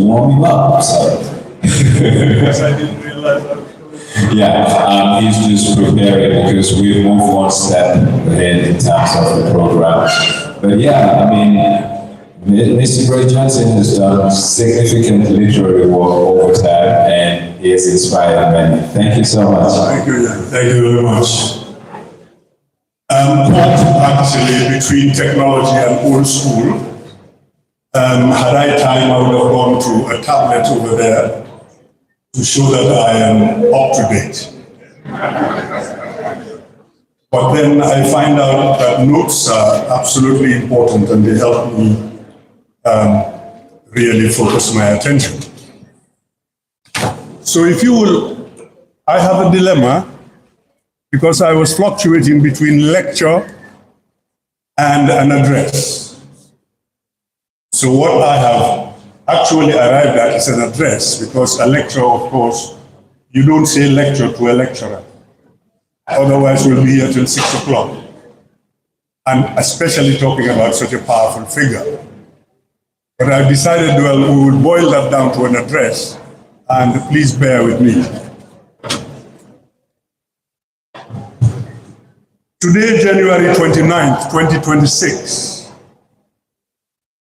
warm him up. So. Yes, I didn't realize that. Yeah, he's just preparing because we've moved one step ahead in terms of the program. But yeah, I mean, Mr. Gray Johnson has done significant literary work over time and he has inspired many. Thank you so much. Thank you, Jan. Thank you very much. Actually, between technology and old school, had I time, I would have gone to a tablet over there to show that I am up to date. But then I find out that notes are absolutely important and they help me really focus my attention. So if you will, I have a dilemma because I was fluctuating between lecture and an address. So what I have actually arrived at is an address, because a lecture, of course, you don't say lecture to a lecturer. Otherwise, we'll be here till 6 o'clock. And especially talking about such a powerful figure. But I decided, well, we would boil that down to an address, and please bear with me. Today, January 29th, 2026,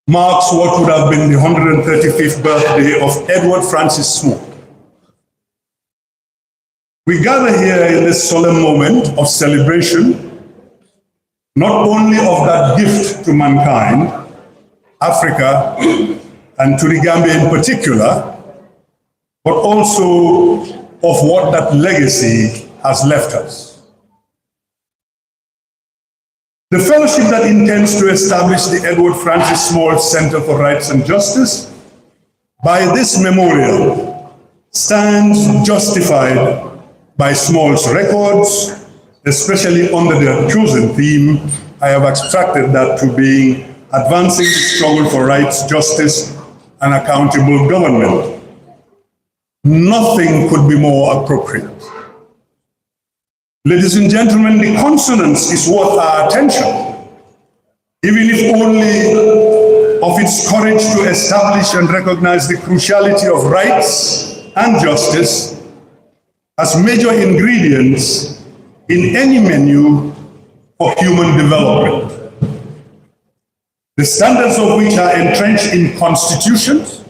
marks what would have been the 135th birthday of Edward Francis Small. We gather here in this solemn moment of celebration, not only of that gift to mankind, Africa, and to the Gambia in particular, but also of what that legacy has left us. The fellowship that intends to establish the Edward Francis Small Center for Rights and Justice, by this memorial, stands justified by Small's records, especially under their chosen theme. I have abstracted that to being advancing the struggle for rights, justice, and accountable government. Nothing could be more appropriate. Ladies and gentlemen, the consonance is worth our attention, even if only of its courage to establish and recognize the cruciality of rights and justice as major ingredients in any menu for human development. The standards of which are entrenched in constitutions,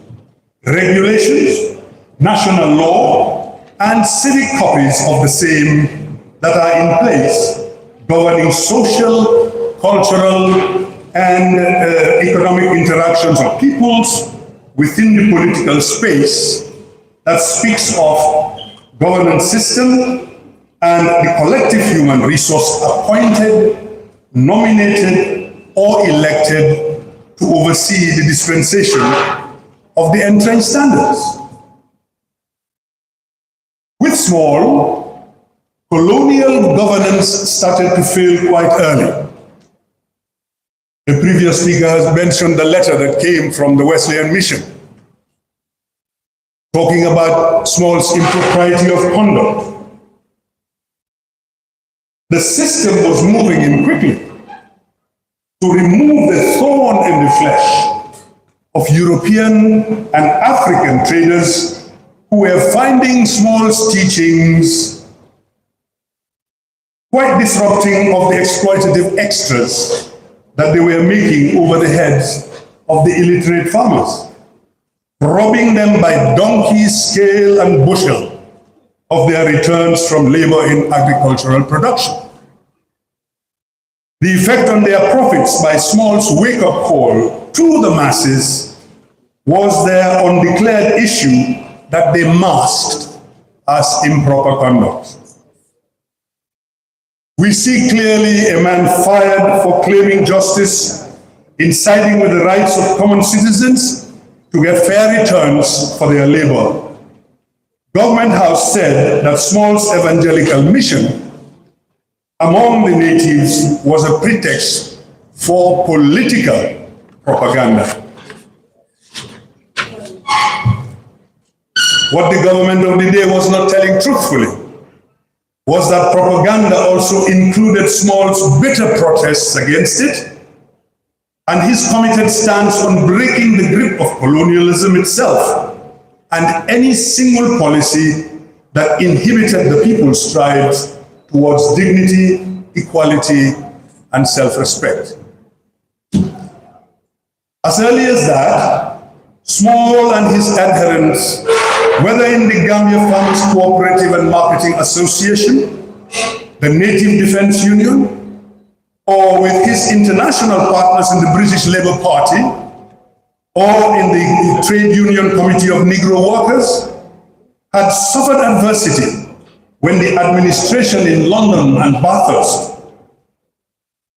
regulations, national law, and civic copies of the same that are in place, governing social, cultural, and economic interactions of peoples within the political space that speaks of governance system and the collective human resource appointed, nominated, or elected to oversee the dispensation of the entrenched standards. With Small, colonial governance started to fail quite early. The previous speaker has mentioned the letter that came from the Wesleyan Mission, talking about Small's impropriety of conduct. The system was moving in quickly to remove the thorn in the flesh of European and African traders who were finding Small's teachings quite disrupting of the exploitative extras that they were making over the heads of the illiterate farmers, robbing them by donkey, scale, and bushel of their returns from labor in agricultural production. The effect on their profits by Small's wake-up call to the masses was their undeclared issue that they masked as improper conduct. We see clearly a man fired for claiming justice in siding with the rights of common citizens to get fair returns for their labor. Government House said that Small's evangelical mission among the natives was a pretext for political propaganda. What the government of the day was not telling truthfully was that propaganda also included Small's bitter protests against it, and his committed stance on breaking the grip of colonialism itself and any single policy that inhibited the people's strides towards dignity, equality, and self-respect. As early as that, Small and his adherents, whether in the Gambia Farmers Cooperative and Marketing Association, the Native Defence Union, or with his international partners in the British Labour Party, or in the Trade Union Committee of Negro Workers, had suffered adversity when the administration in London and Bathurst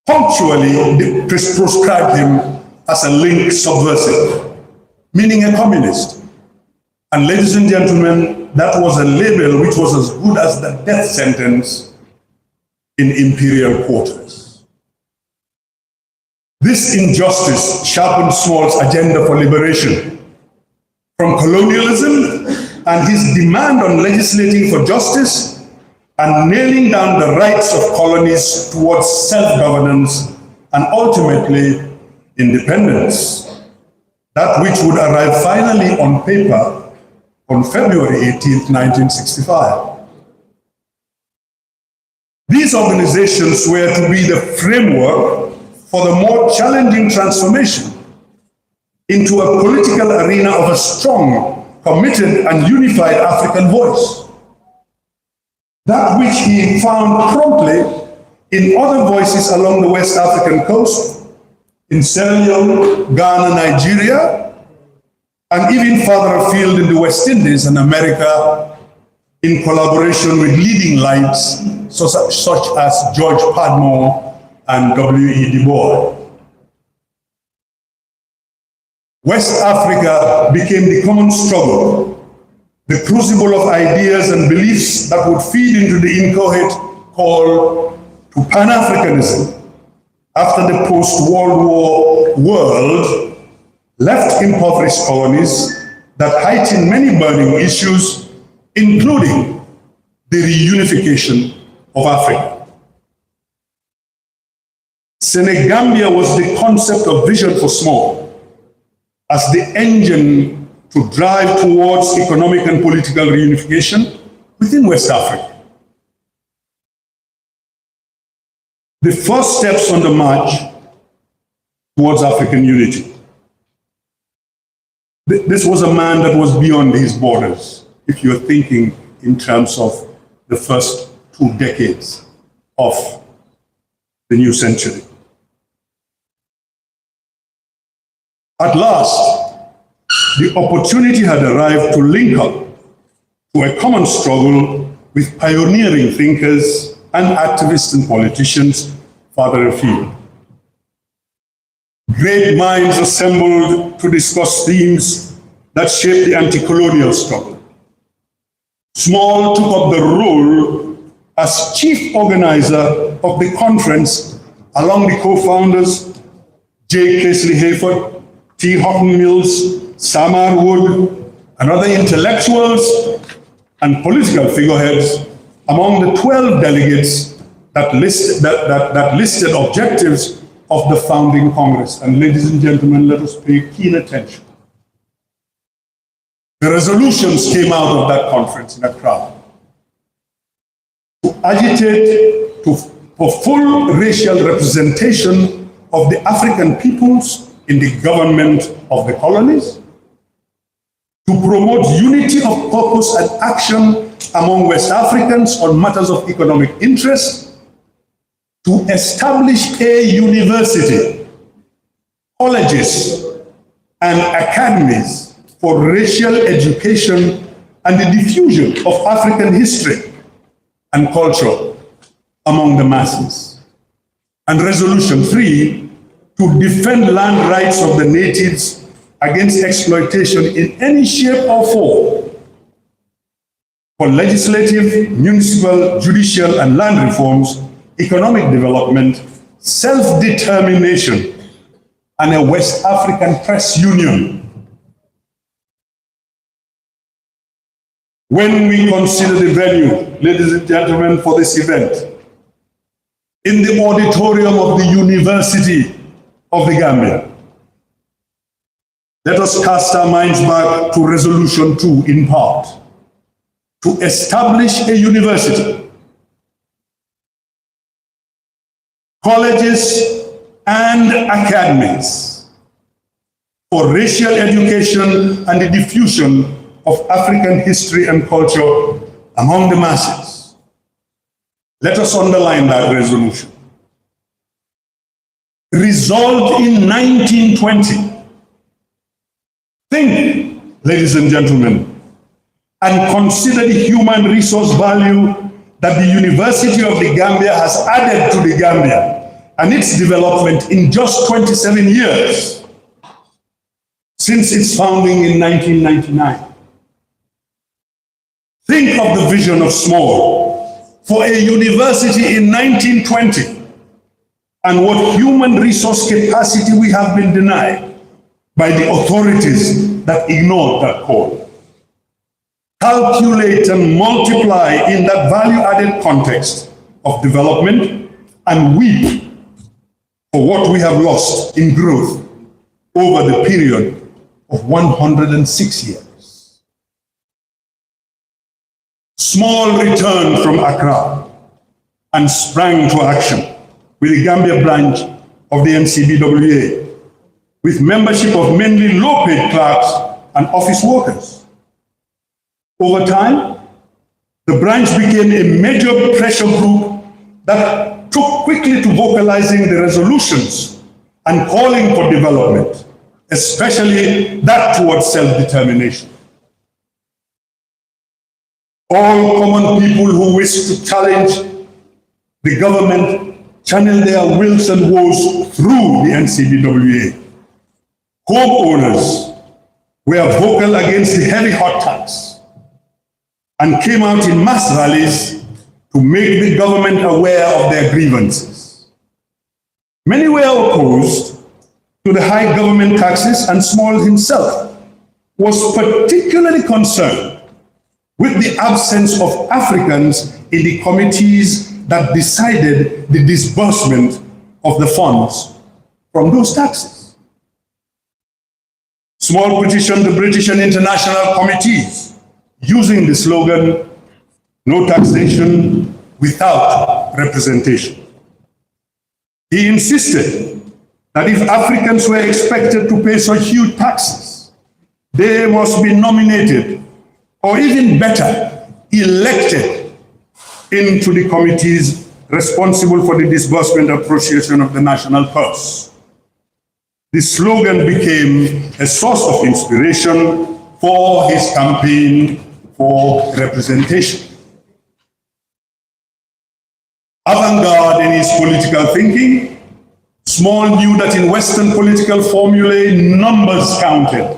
punctually proscribed him as a link subversive, meaning a communist. And ladies and gentlemen, that was a label which was as good as the death sentence in imperial quarters. This injustice sharpened Small's agenda for liberation from colonialism and his demand on legislating for justice and nailing down the rights of colonies towards self-governance and ultimately independence, that which would arrive finally on paper on February 18th, 1965. These organizations were to be the framework for the more challenging transformation into a political arena of a strong, committed, and unified African voice. That which he found promptly in other voices along the West African coast, in Sierra Leone, Ghana, Nigeria, and even further afield in the West Indies and America, in collaboration with leading lights such as George Padmore and W.E. Du Bois. West Africa became the common struggle, the crucible of ideas and beliefs that would feed into the inchoate call to Pan-Africanism after the post-World War world left impoverished colonies that heightened many burning issues, including the reunification of Africa. Senegambia was the concept of vision for Small as the engine to drive towards economic and political reunification within West Africa. The first steps on the march towards African unity. This was a man that was beyond his borders, if you're thinking in terms of the first 2 decades of the new century. At last, the opportunity had arrived to link up to a common struggle with pioneering thinkers and activists and politicians farther afield. Great minds assembled to discuss themes that shaped the anti-colonial struggle. Small took up the role as chief organizer of the conference along the co-founders J. Casely Hayford, T. Houghton Mills, Samar Wood, and other intellectuals and political figureheads among the 12 delegates that listed objectives of the founding Congress. And ladies and gentlemen, let us pay keen attention. The resolutions came out of that conference in Accra to agitate for full racial representation of the African peoples in the government of the colonies, to promote unity of purpose and action among West Africans on matters of economic interest, to establish a university, colleges, and academies for racial education and the diffusion of African history and culture among the masses. And Resolution 3, to defend land rights of the natives against exploitation in any shape or form, for legislative, municipal, judicial, and land reforms, economic development, self-determination, and a West African press union. When we consider the venue, ladies and gentlemen, for this event, in the auditorium of the university of the Gambia. Let us cast our minds back to Resolution 2 in part, to establish a university, colleges and academies for racial education and the diffusion of African history and culture among the masses. Let us underline that resolution. Resolved in 1920. Think, ladies and gentlemen, and consider the human resource value that the University of the Gambia has added to the Gambia and its development in just 27 years since its founding in 1999. Think of the vision of Small for a university in 1920 and what human resource capacity we have been denied by the authorities that ignored that call. Calculate and multiply in that value-added context of development and weep for what we have lost in growth over the period of 106 years. Small returned from Accra and sprang to action with the Gambia branch of the NCBWA, with membership of mainly low-paid clerks and office workers. Over time, the branch became a major pressure group that took quickly to vocalizing the resolutions and calling for development, especially that towards self-determination. All common people who wish to challenge the government channel their wills and woes through the NCBWA. Homeowners were vocal against the heavy hot tax and came out in mass rallies to make the government aware of their grievances. Many were opposed to the high government taxes, and Small himself was particularly concerned with the absence of Africans in the committees that decided the disbursement of the funds from those taxes. Small petitioned the British and international committees using the slogan, "No taxation without representation." He insisted that if Africans were expected to pay such huge taxes, they must be nominated, or even better, elected into the committees responsible for the disbursement and appropriation of the national purse. The slogan became a source of inspiration for his campaign for representation. Avant-garde in his political thinking, Small knew that in Western political formulae, numbers counted.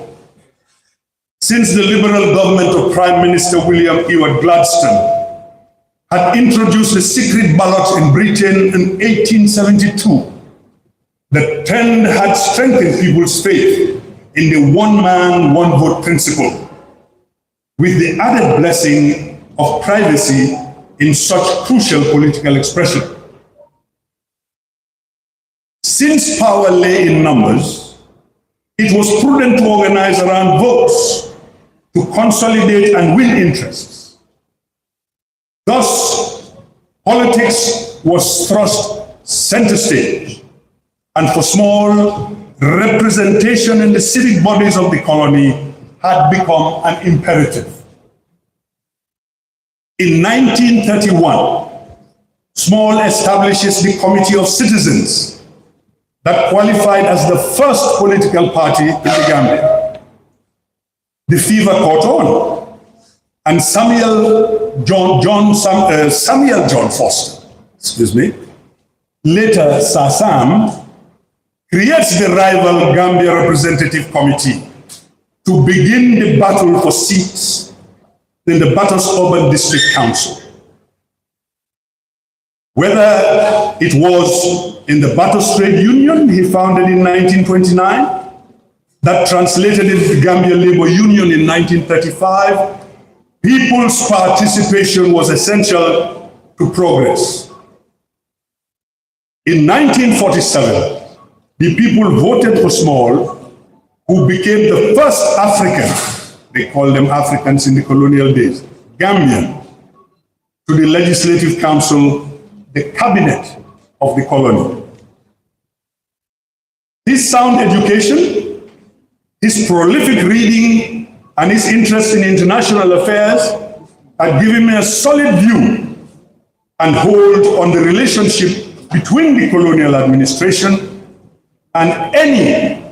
Since the Liberal government of Prime Minister William Ewart Gladstone had introduced the secret ballot in Britain in 1872, the trend had strengthened people's faith in the one-man, one-vote principle, with the added blessing of privacy in such crucial political expression. Since power lay in numbers, it was prudent to organize around votes to consolidate and win interests. Thus, politics was thrust center stage, and for Small, representation in the civic bodies of the colony had become an imperative. In 1931, Small establishes the Committee of Citizens that qualified as the first political party in the Gambia. The fever caught on, and Samuel John Foster, later SASAM, creates the rival Gambia Representative Committee to begin the battle for seats in the Batos Urban District Council. Whether it was in the Batos Trade Union he founded in 1929, that translated into the Gambia Labor Union in 1935, people's participation was essential to progress. In 1947, the people voted for Small, who became the first African, they called them Africans in the colonial days, Gambian, to the Legislative Council, the cabinet of the colony. His sound education, his prolific reading, and his interest in international affairs had given me a solid view and hold on the relationship between the colonial administration and any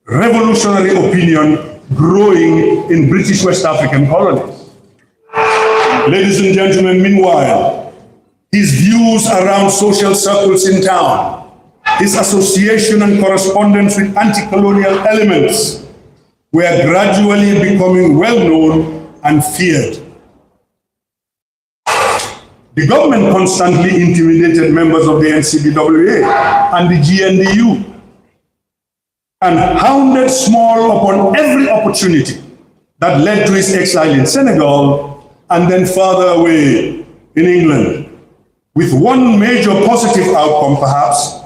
revolutionary opinion growing in British West African colonies. Ladies and gentlemen, meanwhile, his views around social circles in town, his association and correspondence with anti-colonial elements were gradually becoming well known and feared. The government constantly intimidated members of the NCBWA and the GNDU and hounded Small upon every opportunity that led to his exile in Senegal and then further away in England, with one major positive outcome perhaps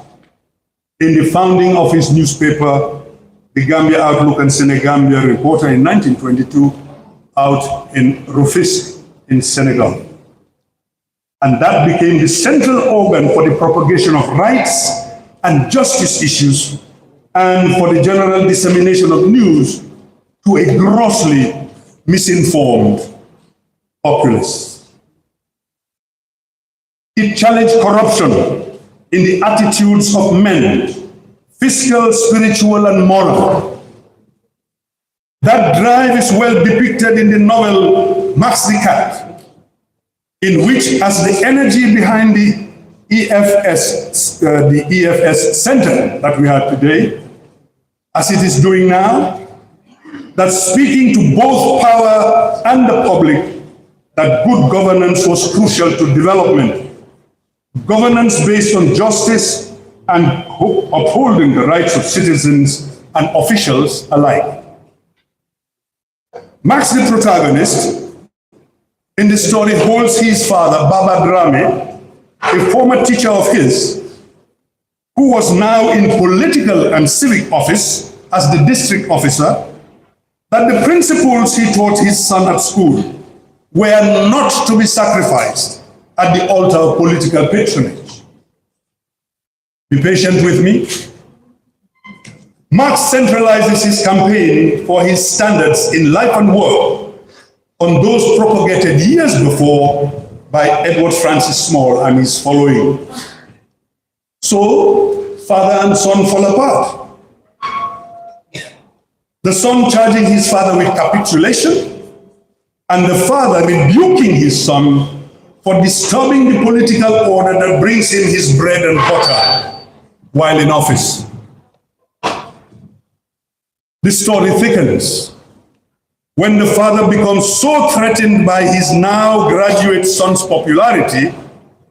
in the founding of his newspaper, the Gambia Outlook and Senegambia Reporter in 1922, out in Rufisque in Senegal. And that became the central organ for the propagation of rights and justice issues and for the general dissemination of news to a grossly misinformed populace. It challenged corruption in the attitudes of men, fiscal, spiritual, and moral. That drive is well depicted in the novel Max the Cat, in which, as the energy behind the EFS Center that we have today, as it is doing now, that speaking to both power and the public, that good governance was crucial to development. Governance based on justice and upholding the rights of citizens and officials alike. Max, the protagonist, in the story holds his father, Baba Drame, a former teacher of his, who was now in political and civic office as the district officer, that the principles he taught his son at school were not to be sacrificed at the altar of political patronage. Be patient with me. Marx centralizes his campaign for his standards in life and work on those propagated years before by Edward Francis Small and his following. So, father and son fall apart. The son charging his father with capitulation, and the father rebuking his son for disturbing the political order that brings him his bread and butter while in office. The story thickens when the father becomes so threatened by his now graduate son's popularity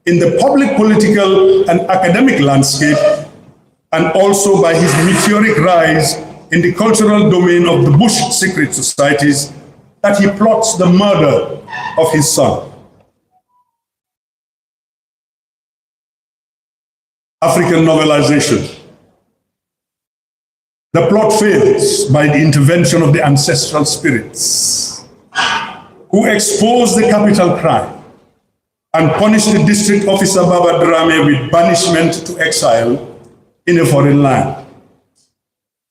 in the public political and academic landscape, and also by his meteoric rise in the cultural domain of the Bush secret societies, that he plots the murder of his son. African novelization. The plot fails by the intervention of the ancestral spirits, who expose the capital crime and punish the district officer Baba Drame with banishment to exile in a foreign land.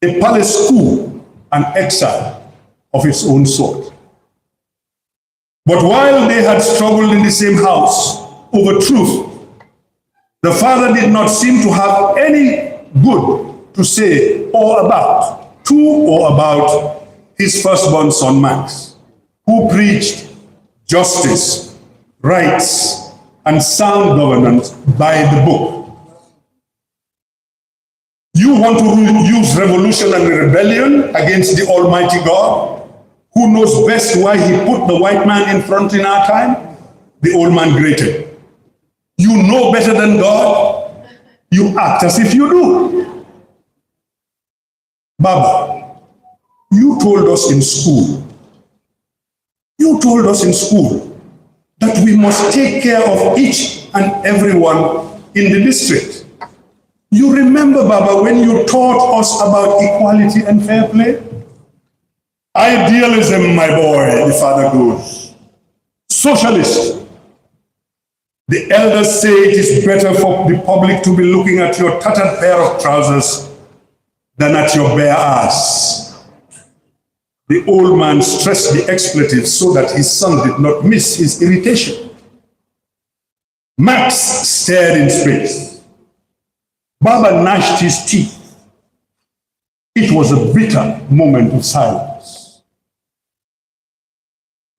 A palace coup and exile of its own sort. But while they had struggled in the same house over truth, the father did not seem to have any good to say or about, to or about his firstborn son Max, who preached justice, rights, and sound governance by the book. You want to use revolution and rebellion against the Almighty God, who knows best why he put the white man in front in our time? The old man grated. You know better than God, you act as if you do. Baba, you told us in school that we must take care of each and everyone in the district. You remember, Baba, when you taught us about equality and fair play? Idealism, my boy, the father goes. Socialist. The elders say it is better for the public to be looking at your tattered pair of trousers than at your bare ass. The old man stressed the expletive so that his son did not miss his irritation. Max stared in space. Baba gnashed his teeth. It was a bitter moment of silence.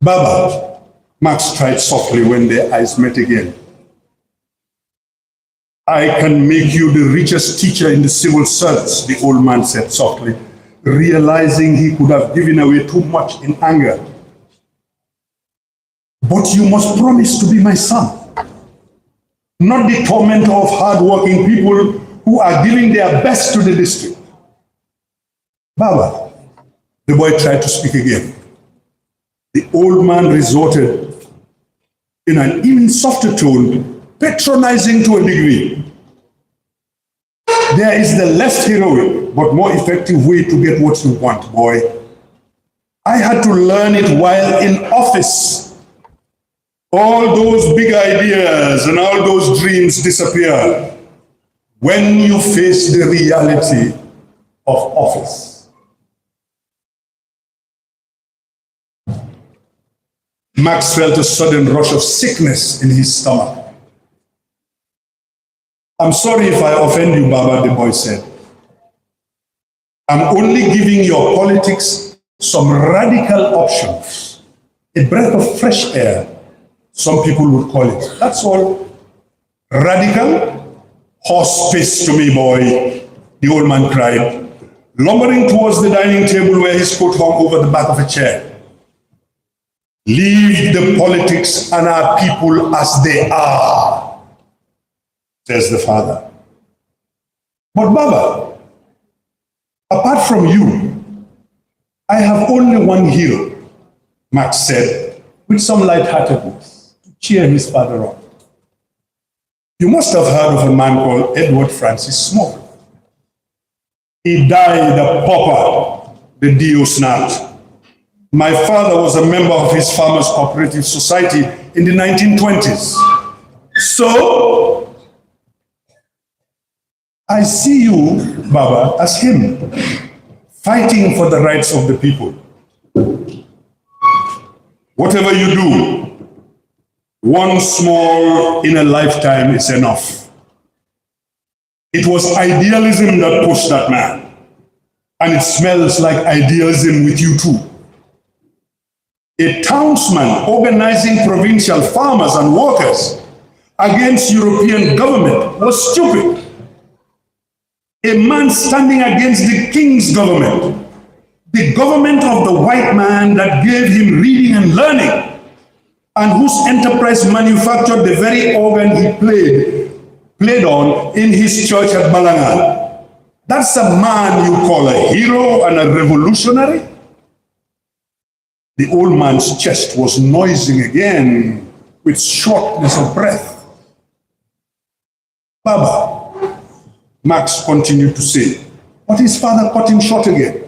Baba, Max tried softly when their eyes met again. I can make you the richest teacher in the civil service, the old man said softly, realizing he could have given away too much in anger. But you must promise to be my son, not the tormentor of hard-working people who are giving their best to the district. Baba, the boy tried to speak again. The old man resorted in an even softer tone, patronizing to a degree. There is the less heroic but more effective way to get what you want, boy. I had to learn it while in office. All those big ideas and all those dreams disappear when you face the reality of office. Max felt a sudden rush of sickness in his stomach. I'm sorry if I offend you, Baba, the boy said. I'm only giving your politics some radical options. A breath of fresh air, some people would call it. That's all. Radical? Horse piss to me, boy, the old man cried, lumbering towards the dining table where his coat hung over the back of a chair. Leave the politics and our people as they are, says the father. But Baba, apart from you, I have only one hero, Max said, with some lightheartedness, to cheer his father up. You must have heard of a man called Edward Francis Small. He died a pauper, the Dio snapped. My father was a member of his Farmers Cooperative Society in the 1920s. So, I see you, Baba, as him, fighting for the rights of the people. Whatever you do, one small in a lifetime is enough. It was idealism that pushed that man, and it smells like idealism with you too. A townsman organizing provincial farmers and workers against European government was stupid. A man standing against the king's government, the government of the white man that gave him reading and learning, and whose enterprise manufactured the very organ he played on in his church at Balangan. That's a man you call a hero and a revolutionary? The old man's chest was noising again with shortness of breath. Baba, Max continued to say, but his father cut him short again.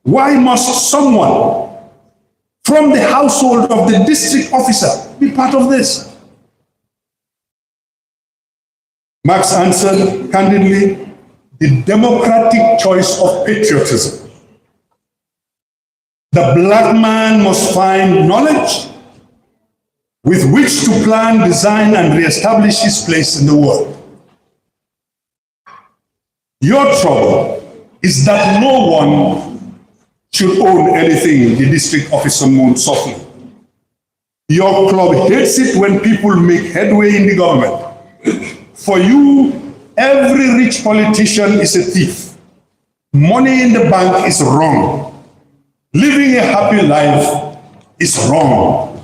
Why must someone from the household of the district officer be part of this? Max answered candidly, the democratic choice of patriotism. The black man must find knowledge with which to plan, design, and reestablish his place in the world. Your trouble is that no one should own anything, the district officer moaned softly. Your club hates it when people make headway in the government. For you, every rich politician is a thief. Money in the bank is wrong. Living a happy life is wrong.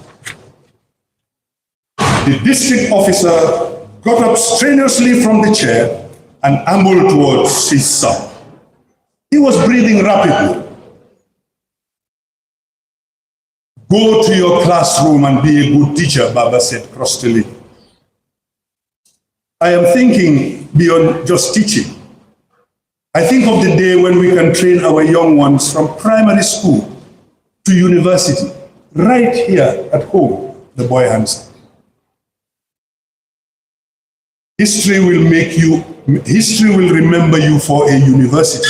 The district officer got up strenuously from the chair and ambled towards his son. He was breathing rapidly. Go to your classroom and be a good teacher, Baba said crustily. I am thinking beyond just teaching. I think of the day when we can train our young ones from primary school to university, right here at home, the boy answered. History will remember you for a university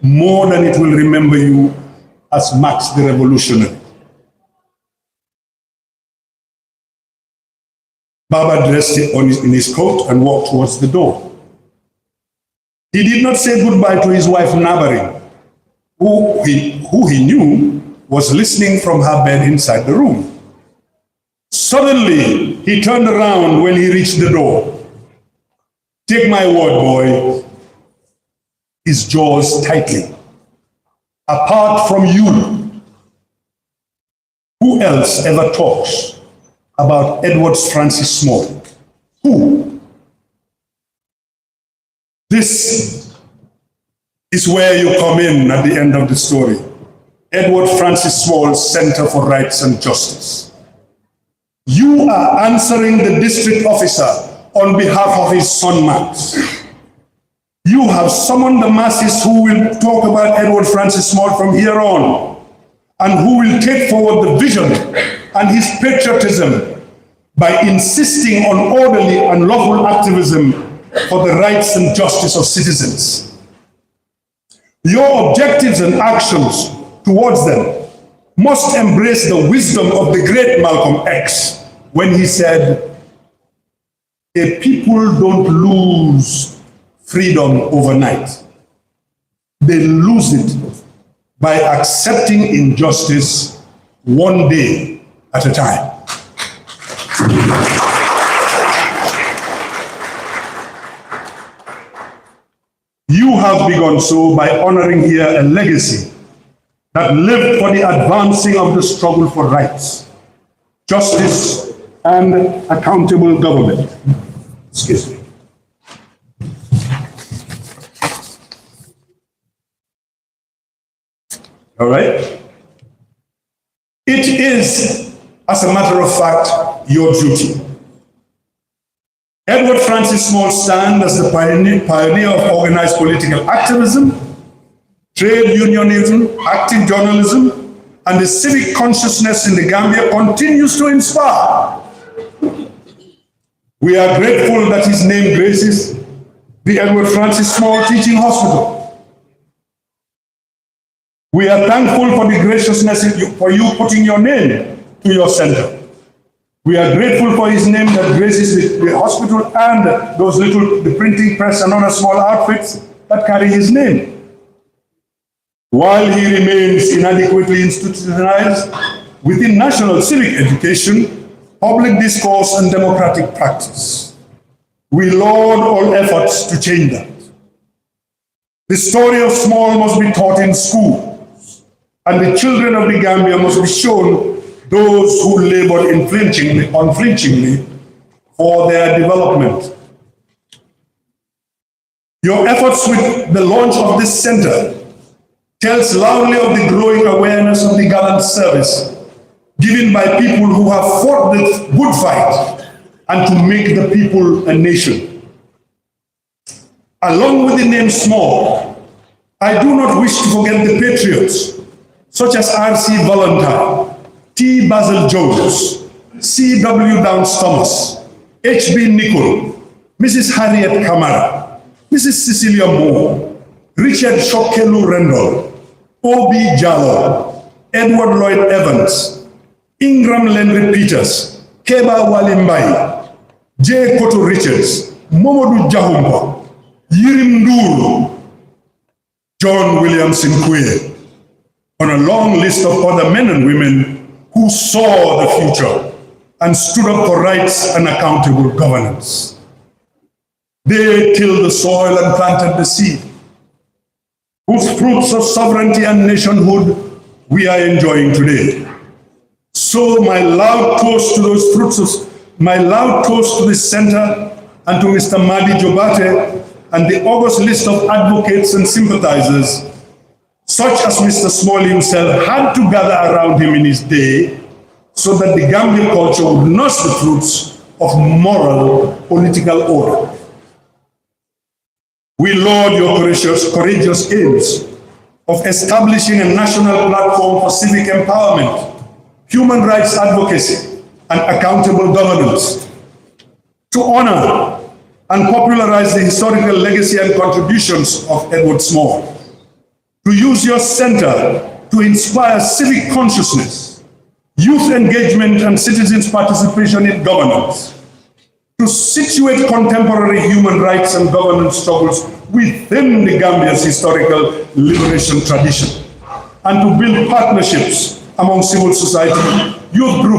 more than it will remember you as Max the Revolutionary. Baba dressed in his coat and walked towards the door. He did not say goodbye to his wife Nabari, who he knew was listening from her bed inside the room. Suddenly, he turned around when he reached the door. Take my word, boy, his jaws tightening. Apart from you, who else ever talks about Edward Francis Small? Who? This is where you come in at the end of the story. Edward Francis Small's Center for Rights and Justice. You are answering the district officer on behalf of his son Max. You have summoned the masses who will talk about Edward Francis Small from here on, and who will take forward the vision and his patriotism by insisting on orderly and lawful activism for the rights and justice of citizens. Your objectives and actions towards them must embrace the wisdom of the great Malcolm X when he said, "A people don't lose freedom overnight. They lose it by accepting injustice one day at a time." You have begun so by honoring here a legacy that lived for the advancing of the struggle for rights, justice, and accountable government. Excuse me. All right? It is, as a matter of fact, your duty. Edward Francis Small stands as the pioneer of organized political activism, trade unionism, active journalism, and the civic consciousness in the Gambia continues to inspire. We are grateful that his name graces the Edward Francis Small Teaching Hospital. We are thankful for the graciousness for you putting your name to your center. We are grateful for his name that graces the hospital and the printing press and other small outfits that carry his name. While he remains inadequately institutionalized within national civic education, public discourse, and democratic practice, we laud all efforts to change that. The story of Small must be taught in schools, and the children of the Gambia must be shown those who labored unflinchingly for their development. Your efforts with the launch of this center tells loudly of the growing awareness of the gallant service given by people who have fought the good fight and to make the people a nation. Along with the name Small, I do not wish to forget the patriots such as R.C. Valentine, T. Basil Jones, C.W. Downs Thomas, H.B. Nichol, Mrs. Harriet Kamara, Mrs. Cecilia Moore, Richard Shokelu Rendell, O.B. Jallo, Edward Lloyd Evans, Ingram Lenry Peters, Keba Walimbai, J. Koto Richards, Momodou Jahumba, Yirim Ndour, John Williamson Quay, on a long list of other men and women who saw the future and stood up for rights and accountable governance. They tilled the soil and planted the seed, whose fruits of sovereignty and nationhood we are enjoying today. So my loud toast to those fruits, my loud toast to this center and to Mr. Madi Jobate and the august list of advocates and sympathizers, such as Mr. Small himself had to gather around him in his day, so that the Gambian culture would nurse the fruits of moral political order. We laud your courageous aims of establishing a national platform for civic empowerment, human rights advocacy, and accountable governance, to honor and popularize the historical legacy and contributions of Edward Small, to use your center to inspire civic consciousness, youth engagement, and citizens' participation in governance, to situate contemporary human rights and governance struggles within the Gambia's historical liberation tradition, and to build partnerships among civil society, youth groups,